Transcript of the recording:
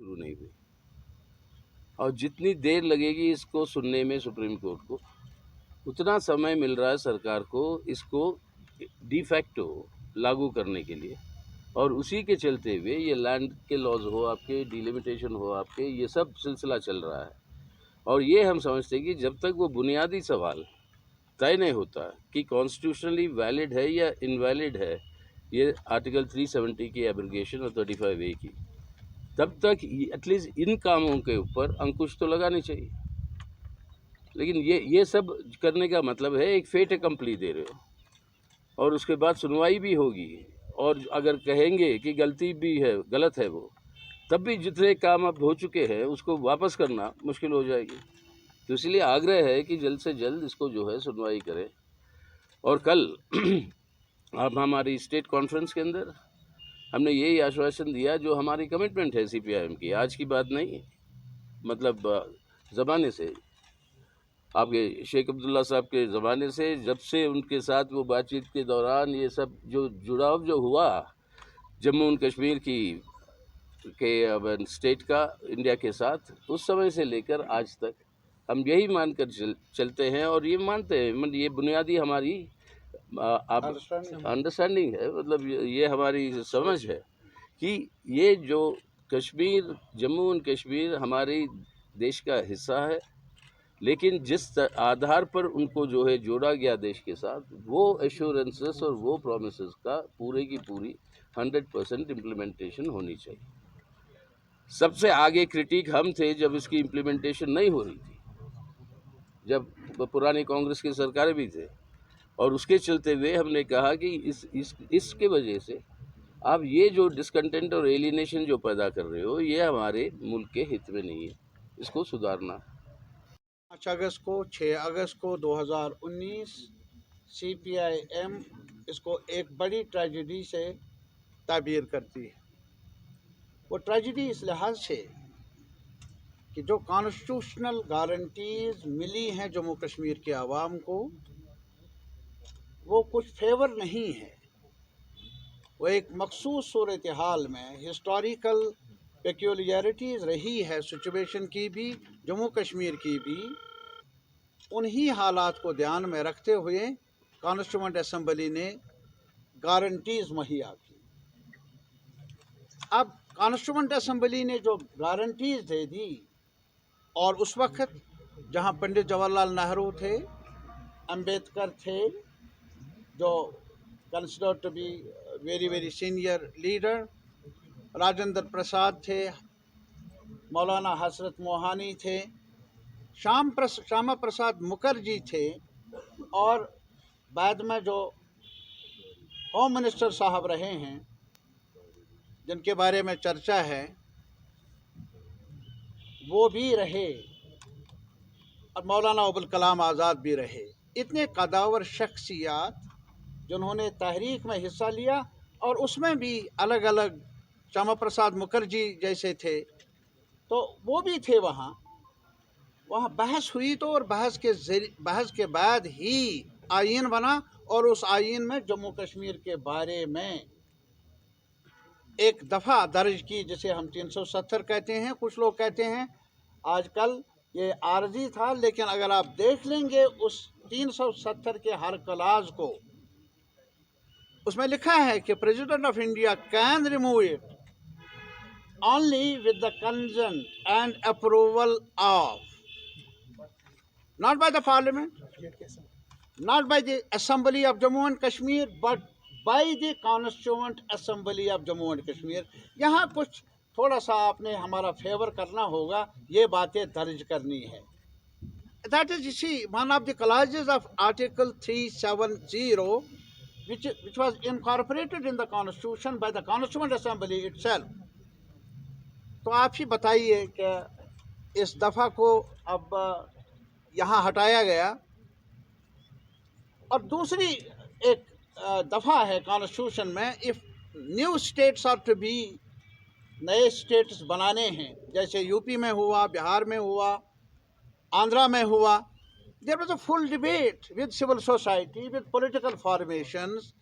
शुरू नहीं हुई, और जितनी देर लगेगी इसको सुनने में सुप्रीम कोर्ट को, उतना समय मिल रहा है सरकार को इसको डी फैक्टो लागू करने के लिए। और उसी के चलते हुए ये लैंड के लॉज हो आपके, डिलिमिटेशन हो आपके, ये सब सिलसिला चल रहा है। और ये हम समझते हैं कि जब तक वो बुनियादी सवाल तय नहीं होता कि कॉन्स्टिट्यूशनली वैलिड है या इनवैलिड है ये आर्टिकल 370 की एब्रोगेशन और 35A की, तब तक एटलीस्ट इन कामों के ऊपर अंकुश तो लगानी चाहिए। लेकिन ये सब करने का मतलब है एक फेट कंप्ली दे रहे हो, और उसके बाद सुनवाई भी होगी, और अगर कहेंगे कि गलती भी है, गलत है वो, तब भी जितने काम अब हो चुके हैं उसको वापस करना मुश्किल हो जाएगी। तो इसलिए आग्रह है कि जल्द से जल्द इसको जो है सुनवाई करें। और कल अब हमारी स्टेट कॉन्फ्रेंस के अंदर हमने यही आश्वासन दिया जो हमारी कमिटमेंट है CPIM की, आज की बात नहीं, मतलब ज़माने से, आपके शेख अब्दुल्ला साहब के ज़माने से, जब से उनके साथ वो बातचीत के दौरान ये सब जो जुड़ाव जो हुआ जम्मू एंड कश्मीर की के स्टेट का इंडिया के साथ, उस समय से लेकर आज तक हम यही मानकर चलते हैं, और ये मानते हैं, मतलब ये बुनियादी हमारी आप अंडरस्टैंडिंग है, मतलब ये हमारी समझ है कि ये जो कश्मीर, जम्मू एंड कश्मीर हमारी देश का हिस्सा है, लेकिन जिस आधार पर उनको जो है जोड़ा गया देश के साथ, वो एश्योरेंसेस और वो प्रोमिसेस का पूरे की पूरी 100% इम्प्लीमेंटेशन होनी चाहिए। सबसे आगे क्रिटिक हम थे जब इसकी इम्प्लीमेंटेशन नहीं हो रही थी, जब पुरानी कांग्रेस की सरकारें भी थे, और उसके चलते हुए हमने कहा कि इसके वजह से आप ये जो डिसकंटेंट और एलिनेशन जो पैदा कर रहे हो, ये हमारे मुल्क के हित में नहीं है, इसको सुधारना। 5 अगस्त को, 6 अगस्त को 2019 CPIM इसको एक बड़ी ट्रेजेडी से ताबीर करती है। वो ट्रेजेडी इस लिहाज से कि जो कॉन्स्टिट्यूशनल गारंटीज मिली हैं जम्मू कश्मीर के आवाम को, वो कुछ फेवर नहीं है। वो एक मखसूस सूरत हाल में हिस्टोरिकल पेक्यूलियरिटीज़ रही है सिचुएशन की भी, जम्मू कश्मीर की भी। उन्हीं हालात को ध्यान में रखते हुए कॉन्स्टिट्यूएंट असेंबली ने गारंटीज़ मुहैया की। अब कॉन्स्टिट्यूएंट असेंबली ने जो गारंटीज़ दे दी, और उस वक्त जहां पंडित जवाहरलाल नेहरू थे, अंबेडकर थे जो consider to be very very senior leader, Rajendra Prasad थे, मौलाना हसरत मोहानी थे, श्यामा प्रसाद मुखर्जी थे, और बाद में जो होम मिनिस्टर साहब रहे हैं जिनके बारे में चर्चा है, वो भी रहे, और मौलाना अबुल कलाम आज़ाद भी रहे। इतने कदावर शख्सियात जिन्होंने तहरीक में हिस्सा लिया, और उसमें भी अलग अलग, श्यामा प्रसाद मुखर्जी जैसे थे, तो वो भी थे वहाँ बहस हुई। तो और बहस के बाद ही आईन बना, और उस आईन में जम्मू कश्मीर के बारे में एक दफ़ा दर्ज की, जिसे हम 370 कहते हैं, कुछ लोग कहते हैं आजकल ये आर्जी था, लेकिन अगर आप देख लेंगे उस 370 के हर क्लाज को, उसमें लिखा है कि president of India can remove it only with the consent and approval of, not by the parliament, not by the assembly of Jammu and Kashmir, but by the constituent assembly of Jammu and Kashmir। यहाँ कुछ थोड़ा सा आपने हमारा favour करना होगा, ये बातें दर्ज करनी है। That is, you see, one of the clauses of Article 370, which was incorporated in the Constitution by the Constituent Assembly itself। तो आप ही बताइए कि इस दफ़ा को अब यहाँ हटाया गया, और दूसरी एक दफ़ा है कॉन्स्टिट्यूशन में, if new states are to be, नए स्टेट्स बनाने हैं, जैसे यूपी में हुआ, बिहार में हुआ, आंध्रा में हुआ, there was a full debate with civil society, with political formations,